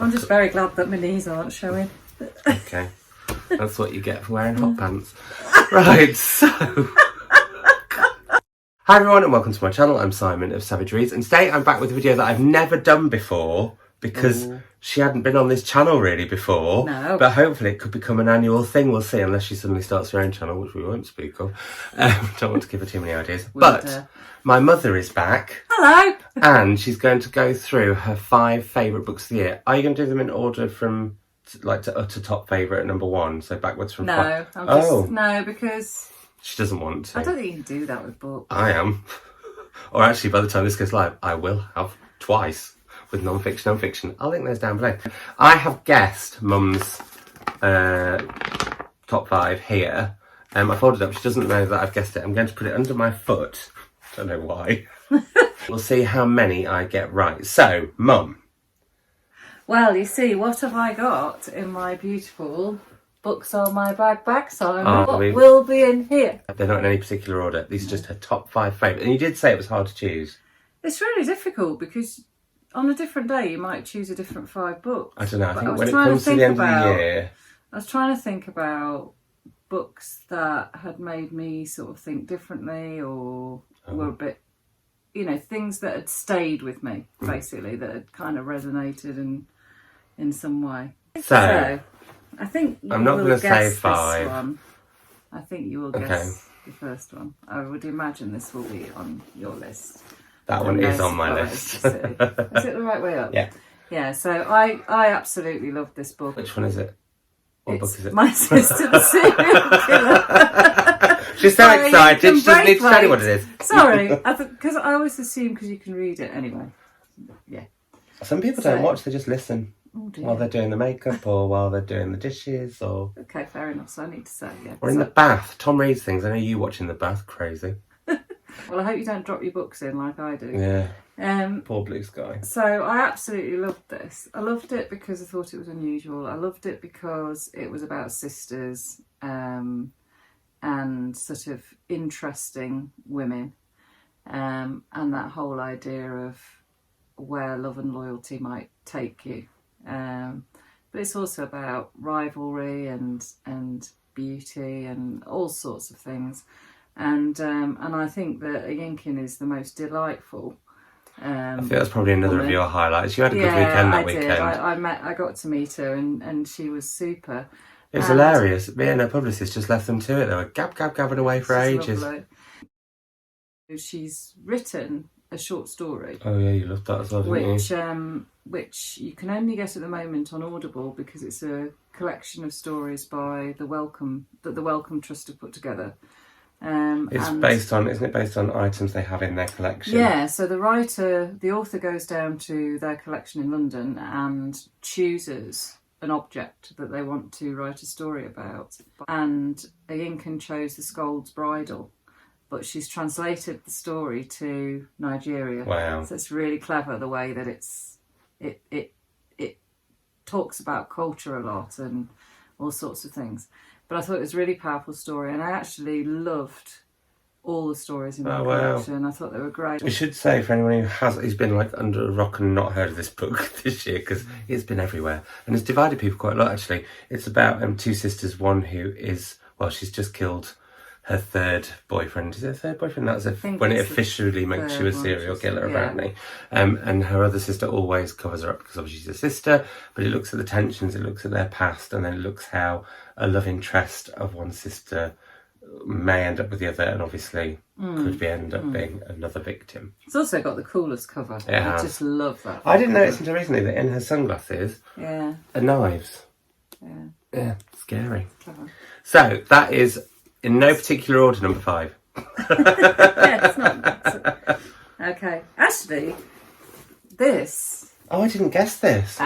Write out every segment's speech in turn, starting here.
I'm just very glad that my knees aren't showing. Okay. That's what you get for wearing hot pants. Right, so... Hi everyone and welcome to my channel. I'm Simon of Savage Reads, and today I'm back with a video that I've never done before because she hadn't been on this channel really before. No. But hopefully it could become an annual thing, we'll see, unless she suddenly starts her own channel, which we won't speak of. Don't want to give her too many ideas. My mother is back. Hello! And she's going to go through her 5 favourite books of the year. Are you going to do them in order from like to utter top favourite at number 1, so backwards from 5? No, because she doesn't want to. I don't think you can do that with books. I am. Or actually, by the time this goes live, I will have twice with non-fiction. I'll link those down below. I have guessed Mum's top 5 here. I folded up. She doesn't know that I've guessed it. I'm going to put it under my foot. Don't know why. We'll see how many I get right. So, Mum. Well, you see, what have I got in my beautiful books on my bag, Simon? What will be in here? They're not in any particular order. These are just her top 5 favourites. And you did say it was hard to choose. It's really difficult because on a different day you might choose a different 5 books. I don't know. I think when it comes to the end of the year... I was trying to think about books that had made me sort of think differently or were a bit... You know, things that had stayed with me, basically, that had kind of resonated in some way. So I think you I'm not will going to say guess 5. this one. I think you will guess the first one. I would imagine this will be on your list. That one is on my list. Is it the right way up? Yeah. Yeah, so I absolutely love this book. Which one is it? What book is it? My Sister the Serial Killer. She's so excited, she doesn't need to tell you what it is. Sorry, because I always assume because you can read it anyway. Yeah. Some people don't watch, they just listen. Oh dear. While they're doing the makeup or while they're doing the dishes or... Okay, fair enough, so I need to say, yeah. Or in the bath. Tom reads things. I know you watch in the bath, crazy. Well, I hope you don't drop your books in like I do. Yeah. Poor Blue Sky. So I absolutely loved this. I loved it because I thought it was unusual. I loved it because it was about sisters and sort of interesting women and that whole idea of where love and loyalty might take you. But it's also about rivalry and beauty and all sorts of things. And I think that Yinkin is the most delightful. I think that's probably another of your highlights. You had a good weekend that weekend. I got to meet her and she was super. It was hilarious. Me and her publicist just left them to it. They were gabbing away for ages. Lovely. She's written a short story. Oh yeah, you loved that as well, didn't you? Which you can only get at the moment on Audible because it's a collection of stories by the Wellcome Trust have put together. It's based on, isn't it based on items they have in their collection? Yeah, so the author goes down to their collection in London and chooses an object that they want to write a story about. And Yinkin chose the Scold's Bridle, but she's translated the story to Nigeria. Wow. So it's really clever the way that it talks about culture a lot and all sorts of things. But I thought it was a really powerful story, and I actually loved all the stories in the collection. I thought they were great. We should say for anyone who's been like under a rock and not heard of this book this year, because it's been everywhere and it's divided people quite a lot actually. It's about 2 sisters, one who is, well, she's just killed her 3rd boyfriend. Is it a 3rd boyfriend? That's when it officially makes you a serial killer, apparently. And her other sister always covers her up because obviously she's a sister, but it looks at the tensions, it looks at their past, and then it looks how a love interest of one sister may end up with the other, and obviously could end up being another victim. It's also got the coolest cover. Yeah. I just love that. I didn't notice until recently that in her sunglasses are knives. Yeah, scary. Clever. So that is in no particular order number 5. Yeah, it's not. Okay, actually, this. Oh, I didn't guess this.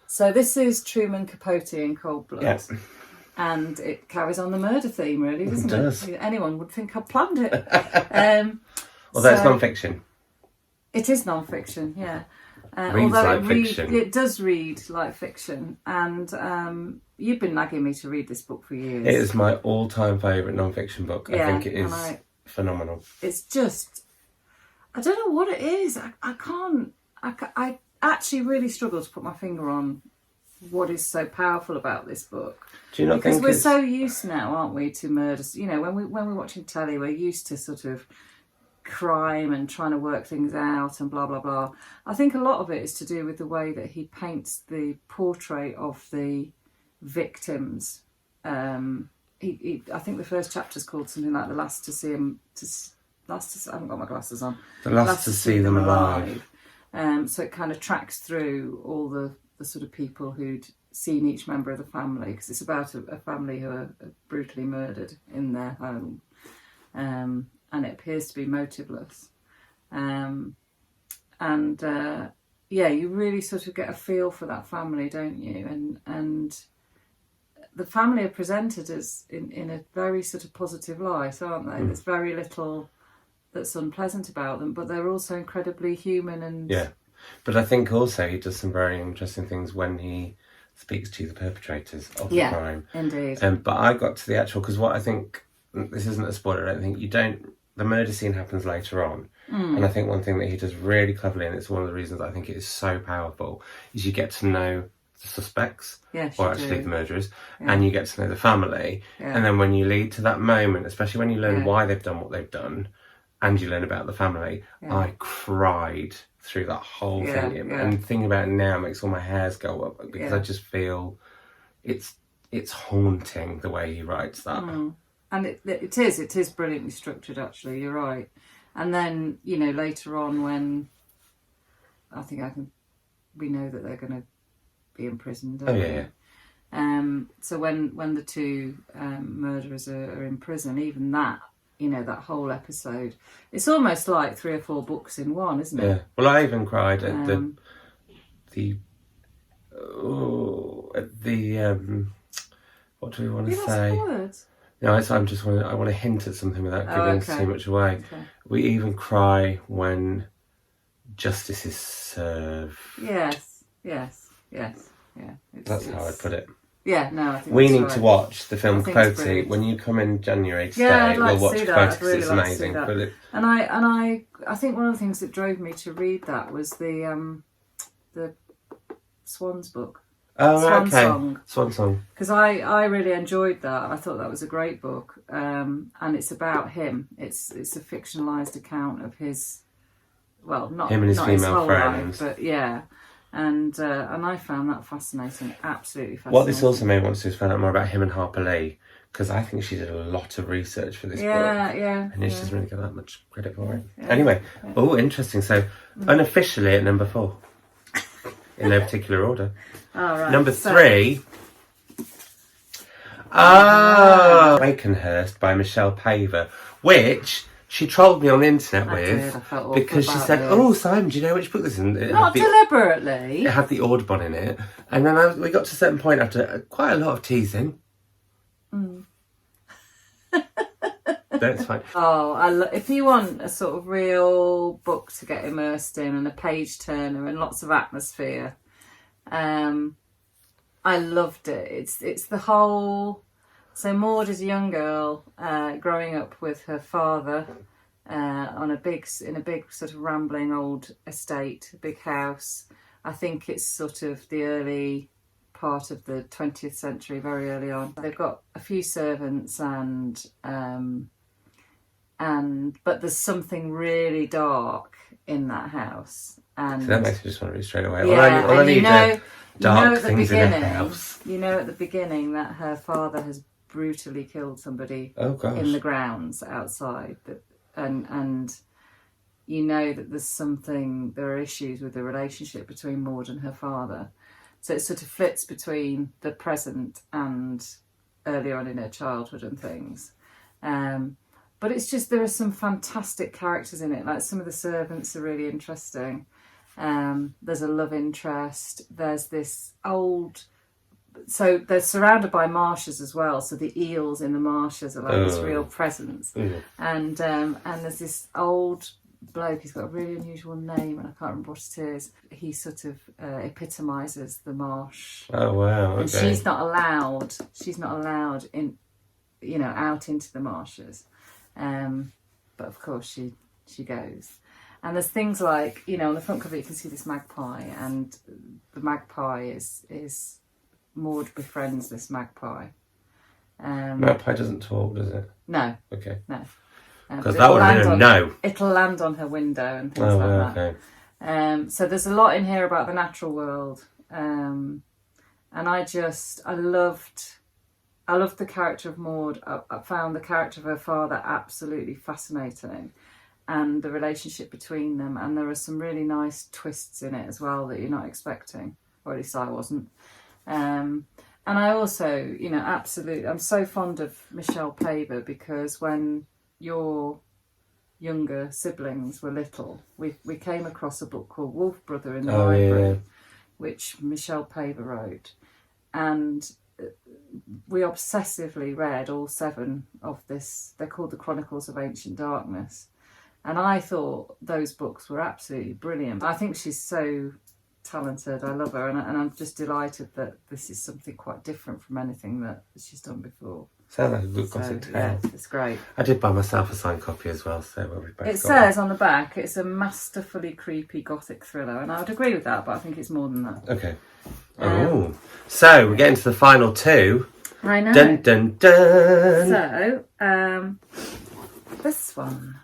So this is Truman Capote in Cold Blood. Yes. And it carries on the murder theme, really, doesn't it? It does. Anyone would think I planned it. Although it's non-fiction. It is non-fiction, yeah. Reads like fiction. It does read like fiction. And you've been nagging me to read this book for years. It is my all-time favourite non-fiction book. Yeah, I think it is phenomenal. It's just... I don't know what it is. I actually really struggle to put my finger on what is so powerful about this book. Do you not because think we're it's... so used now, aren't we, to murders? You know, when we're watching telly, we're used to sort of crime and trying to work things out and blah blah blah. I think a lot of it is to do with the way that he paints the portrait of the victims. I think the first chapter is called something like "The Last to See Him." I haven't got my glasses on. The last to see them alive. So it kind of tracks through all the sort of people who'd seen each member of the family, because it's about a family who are brutally murdered in their home, and it appears to be motiveless. You really sort of get a feel for that family, don't you? And the family are presented as in a very sort of positive light, aren't they? There's very little that's unpleasant about them, but they're also incredibly human and... Yeah. But I think also he does some very interesting things when he speaks to the perpetrators of the crime. Indeed. But I got to the actual... Because what I think... This isn't a spoiler, I don't think. The murder scene happens later on. And I think one thing that he does really cleverly, and it's one of the reasons I think it is so powerful, is you get to know the suspects, or actually the murderers, and you get to know the family. And then when you lead to that moment, especially when you learn why they've done what they've done, and you learn about the family, I cried through that whole thing. And thinking about it now makes all my hairs go up, because I just feel it's haunting the way he writes that. And it is brilliantly structured, actually, you're right. And then, you know, later on when we know that they're going to be imprisoned, don't we? So when the two murderers are in prison, even that, you know, that whole episode, it's almost like 3 or 4 books in one, isn't it? Yeah. Well, I even cried at what do we want to say? Words. No, I want to hint at something without giving too much away. Okay. We even cry when justice is served. Yes. Yeah. That's how I'd put it. Yeah, no, I think we need right. to watch the film Capote. When you come in January to stay, we'll watch Capote because it's amazing. And I think one of the things that drove me to read that was the Swans book. Swan Song. Because I really enjoyed that. I thought that was a great book, and it's about him. It's a fictionalised account of his, well, not him and his not female his friends, life, but yeah. And I found that fascinating, absolutely fascinating. What this also made me want to do is find out more about him and Harper Lee, because I think she did a lot of research for this book. Yeah. And she doesn't really get that much credit for it. Yeah, anyway, interesting. So, unofficially at number 4, in no particular order. All right. Number 3. Cant Hearst by Michelle Paver, which she trolled me on the internet because she said, "Oh, Simon, do you know which book this is?" Not deliberately. It had the Audubon in it, and then we got to a certain point after quite a lot of teasing. That's fine. If you want a sort of real book to get immersed in and a page turner and lots of atmosphere, I loved it. It's the whole. So Maud is a young girl growing up with her father in a big sort of rambling old estate, a big house. I think it's sort of the early part of the 20th century, very early on. They've got a few servants but there's something really dark in that house. And so that makes me just want to read straight away. Yeah, all I need dark things in a house. You know at the beginning that her father has brutally killed somebody in the grounds outside, and you know that there are issues with the relationship between Maud and her father, so it sort of flits between the present and earlier on in her childhood and things, but it's just, there are some fantastic characters in it. Like, some of the servants are really interesting. There's a love interest, there's this old... So they're surrounded by marshes as well. So the eels in the marshes are like this real presence. And there's this old bloke. He's got a really unusual name, and I can't remember what it is. He sort of epitomises the marsh. Oh wow! Okay. And she's not allowed. In, out into the marshes. But of course she goes. And there's things like, you know, on the front cover you can see this magpie, and the magpie is Maud befriends this magpie. Magpie doesn't talk, does it? No. Okay. No. Because that would have been a no. It'll land on her window and things like that. Okay. So there's a lot in here about the natural world. And I loved the character of Maud. I found the character of her father absolutely fascinating, and the relationship between them. And there are some really nice twists in it as well that you're not expecting, or at least I wasn't. And I also, you know, absolutely, I'm so fond of Michelle Paver, because when your younger siblings were little, we came across a book called Wolf Brother in the library, which Michelle Paver wrote. And we obsessively read all 7 of this. They're called the Chronicles of Ancient Darkness. And I thought those books were absolutely brilliant. I think she's so talented. I love her, and I'm just delighted that this is something quite different from anything that she's done before. Sounds like a good gothic tale. Yeah, it's great. I did buy myself a signed copy as well, so we both it says on the back it's a masterfully creepy gothic thriller, and I would agree with that, but I think it's more than that. Okay. So we're getting to the final 2. I know. Dun dun dun. So this one,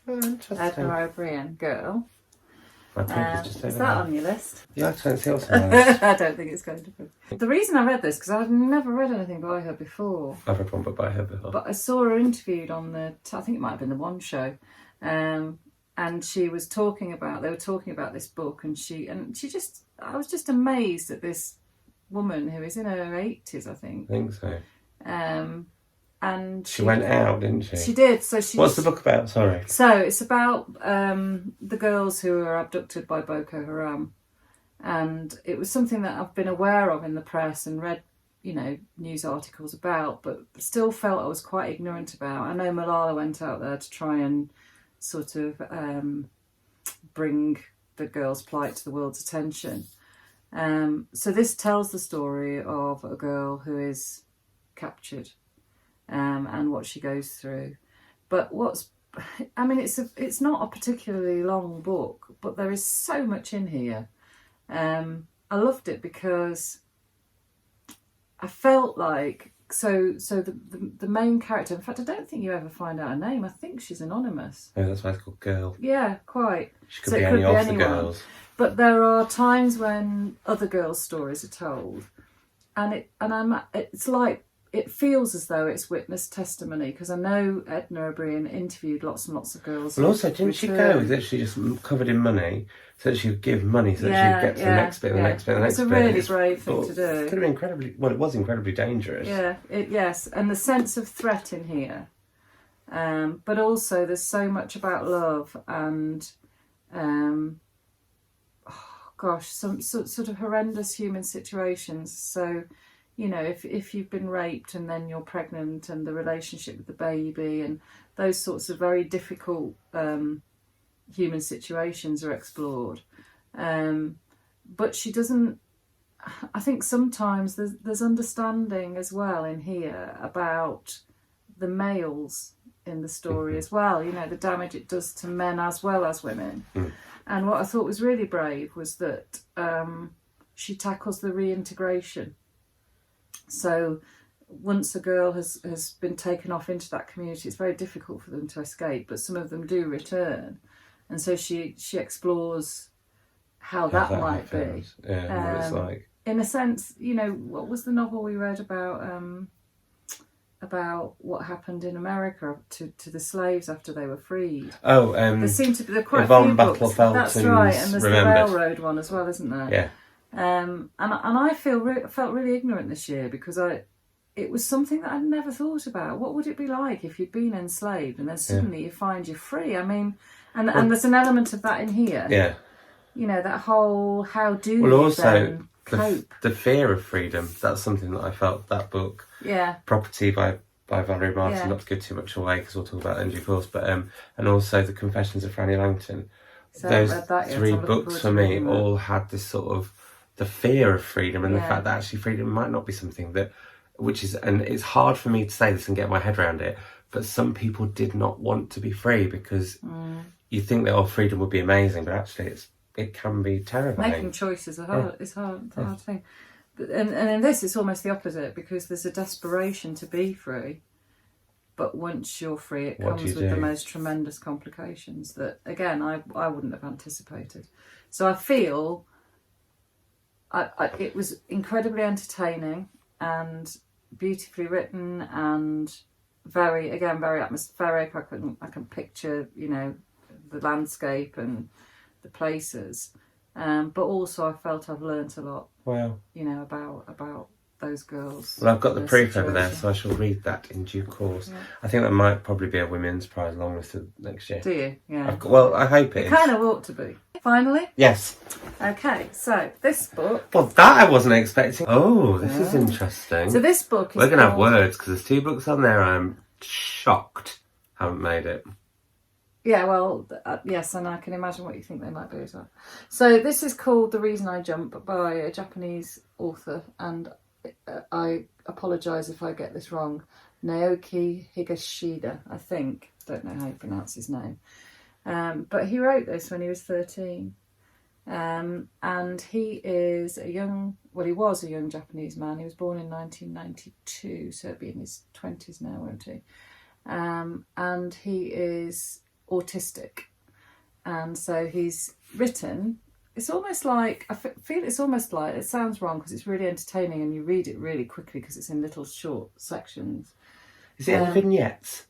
Interesting. Edna O'Brien, Girl. My paper's just over Is that there. on your list? Yeah, I don't see what's on my list. I don't think it's going to be. The reason I read this, because I've never read anything by her before. I've read one book by her before. But I saw her interviewed on I think it might have been the One Show, and she was they were talking about this book, and I was just amazed at this woman who is in her 80s, I think. I think so. And she went out, didn't she? She did. What's the book about? Sorry. So it's about the girls who were abducted by Boko Haram, and it was something that I've been aware of in the press and read, you know, news articles about, but still felt I was quite ignorant about. I know Malala went out there to try and sort of bring the girls' plight to the world's attention. So this tells the story of a girl who is captured. And what she goes through, but it's not a particularly long book, but there is so much in here. I loved it because I felt like the main character. In fact, I don't think you ever find out her name. I think she's anonymous. Oh, that's why it's called Girl. Yeah, quite. She could be any of the girls. But there are times when other girls' stories are told, it's like. It feels as though it's witness testimony, because I know Edna O'Brien interviewed lots and lots of girls. Well, also, didn't she go literally just covered in money so that she would give money so that she would get to the next bit, the next bit, the next bit? It's a really brave thing to do. It could have been it was incredibly dangerous. Yeah, yes, and the sense of threat in here. But also there's so much about love and, some sort of horrendous human situations. So, you know, if you've been raped and then you're pregnant, and the relationship with the baby, and those sorts of very difficult human situations are explored. But she doesn't. I think sometimes there's understanding as well in here about the males in the story as well. You know, the damage it does to men as well as women. And what I thought was really brave was that she tackles the reintegration. So once a girl has been taken off into that community, it's very difficult for them to escape, but some of them do return. And so she explores how that might be. Yeah, what it's like. In a sense, you know, what was the novel we read about what happened in America to the slaves after they were freed? Oh, there seem to be quite Yvonne a few books. Battle-Felton's That's right, and there's Remembered. the Railroad one as well, isn't there? Yeah. And I felt really ignorant this year, because it was something that I'd never thought about. What would it be like if you'd been enslaved and then suddenly you find you're free? I mean, and there's an element of that in here. Yeah. You know, that whole how do you also then cope? The fear of freedom. That's something that I felt that book. Yeah. Property by Valerie Martin. Yeah. Not to give too much away because we'll talk about it in due course. But and also the Confessions of Franny Langton. So Those I read that yet. 3 I'm looking books forward for to me reading that. all had this sort of the fear of freedom and the Yeah. fact that actually freedom might not be something that, and it's hard for me to say this and get my head around it, but some people did not want to be free because you think that freedom would be amazing, but actually it can be terrifying. Making choices are hard. It's hard. It's a hard thing. And in this, it's almost the opposite, because there's a desperation to be free, but once you're free, it comes with the most tremendous complications that, again, I wouldn't have anticipated. So I feel it was incredibly entertaining and beautifully written and very atmospheric. I can picture, the landscape and the places. But also I felt I've learnt a lot. Wow. About those girls. Well, I've got the proof over there, so I shall read that in due course. Yeah. I think that might probably be a women's prize longlist next year. Do you? Yeah. I hope it is. It kind of ought to be. Finally? Yes. Okay, so this book... Well, that I wasn't expecting. Oh, this is interesting. So this book is... We're going to have words, because there's 2 books on there I'm shocked haven't made it. Yeah, well, yes, and I can imagine what you think they might be as well. So this is called The Reason I Jump by a Japanese author, and I apologise if I get this wrong. Naoki Higashida, I think. Don't know how you pronounce his name. But he wrote this when he was 13. And he is he was a young Japanese man. He was born in 1992, so he'll be in his 20s now, won't he? And he is autistic, and so he's written, it's almost like, I feel it's almost like, it sounds wrong because it's really entertaining and you read it really quickly because it's in little short sections. Is it in vignettes?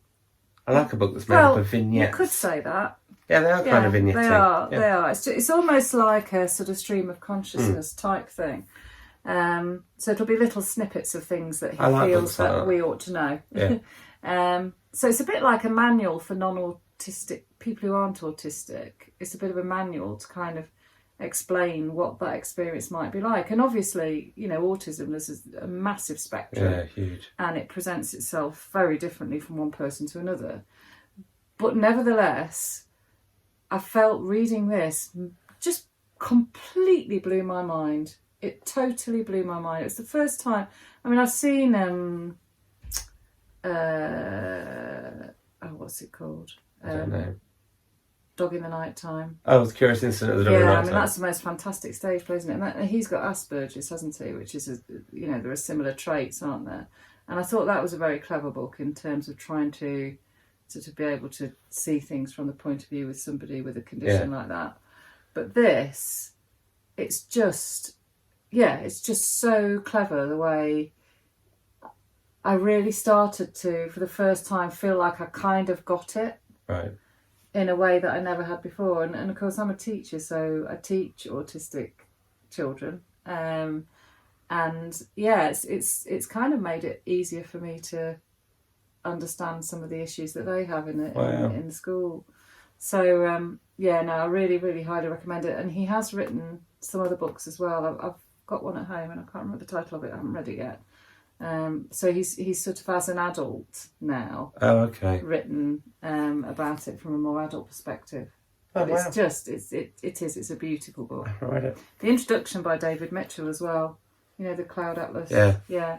I like a book that's made up of vignettes. You could say that. Yeah, they are kind of vignetting. They are. It's almost like a sort of stream of consciousness type thing. So it'll be little snippets of things that he feels that we ought to know. Yeah. So it's a bit like a manual for non-autistic people who aren't autistic. It's a bit of a manual to kind of explain what that experience might be like. And obviously, autism is a massive spectrum. Yeah, huge. And it presents itself very differently from one person to another. But nevertheless, I felt reading this just completely blew my mind. It totally blew my mind. It was the first time. I mean, I've seen what's it called? I don't know. Dog in the Night Time. Oh, The Curious Incident of the Dog in the Night Time. That's the most fantastic stage play, isn't it? And he's got Asperger's, hasn't he? Which is, there are similar traits, aren't there? And I thought that was a very clever book in terms of trying to be able to see things from the point of view of somebody with a condition like that. But this, it's just so clever the way I really started to, for the first time, feel like I kind of got it. Right. In a way that I never had before. And of course I'm a teacher, so I teach autistic children. It's kind of made it easier for me to understand some of the issues that they have in the school. So I really, really highly recommend it. And he has written some other books as well. I've got one at home and I can't remember the title of it. I haven't read it yet. So he's sort of, as an adult now, written about it from a more adult perspective. But it's a beautiful book. I read it. The introduction by David Mitchell as well. The Cloud Atlas. Yeah.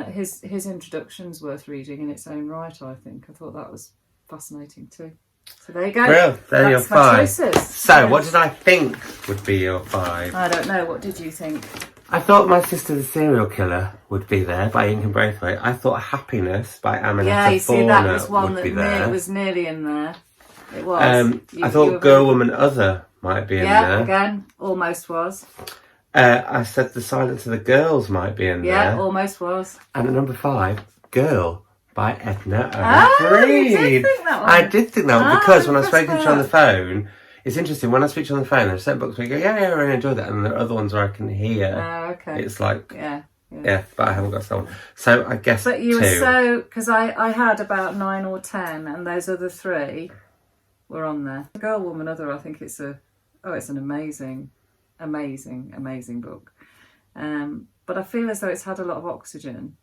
His introduction's worth reading in its own right, I think. I thought that was fascinating too. So there you go. Well, there are your 5. Choices. So, what did I think would be your 5? I don't know. What did you think? I thought My Sister the Serial Killer would be there by Incan Braithwaite. I thought Happiness by Aminata Forna that was one would that be there. Was nearly in there. It was. I thought Girl, Woman, Other might be in there. Yeah, again, almost was. I said The Silence of the Girls might be in there. Yeah, almost was. And at number 5, Girl by Edna Reed. You did think that one? I did think that one because when I was speaking to you on the phone, it's interesting, when I speak to you on the phone, there are certain books where you go, yeah, I really enjoyed that, and there are other ones where I can hear. Okay. It's like, yeah, but I haven't got someone. So I guess But you 2. were so, because I had about 9 or 10, and those other 3 were on there. Girl, Woman, Other, I think it's an amazing book. But I feel as though it's had a lot of oxygen,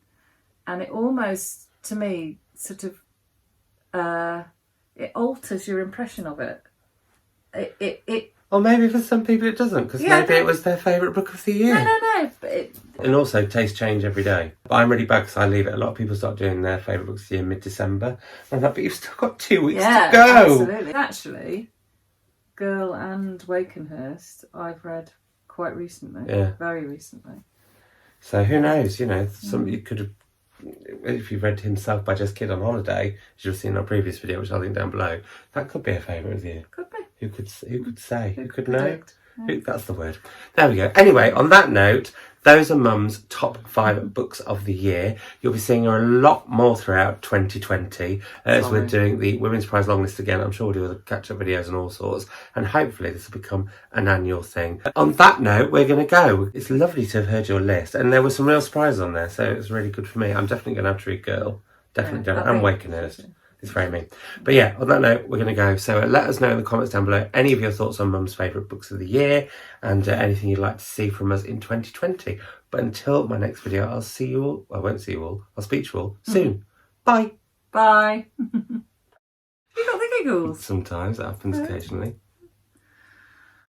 and it almost, to me, sort of, it alters your impression of it. It Or maybe for some people it doesn't, because maybe it was their favourite book of the year. No. But And also, tastes change every day. But I'm really bad because I leave it. A lot of people start doing their favourite books of the year mid-December. I'm like, but you've still got 2 weeks to go. Absolutely. Actually, Girl and Wakenhurst, I've read quite recently. Yeah. Very recently. So who knows, you know, you could have, if you read Himself by Just Kid on holiday, as you've seen in our previous video, which I'll link down below, that could be a favourite of the year. Could be. Who could say? Who could predict? know? That's the word. There we go. Anyway, on that note, those are Mum's top 5 books of the year. You'll be seeing her a lot more throughout 2020 as we're doing the Women's Prize long list again. I'm sure we'll do other catch-up videos and all sorts, and hopefully this will become an annual thing. On that note, we're going to go. It's lovely to have heard your list, and there were some real surprises on there, so it was really good for me. I'm definitely going to have to read Girl. Definitely done it. And Wakenhurst. It's very mean. But yeah, on that note, we're going to go. So let us know in the comments down below any of your thoughts on Mum's favourite books of the year and anything you'd like to see from us in 2020. But until my next video, I'll see you all. I won't see you all. I'll speak to you all soon. Bye. Bye. You got the giggles. Sometimes it happens occasionally.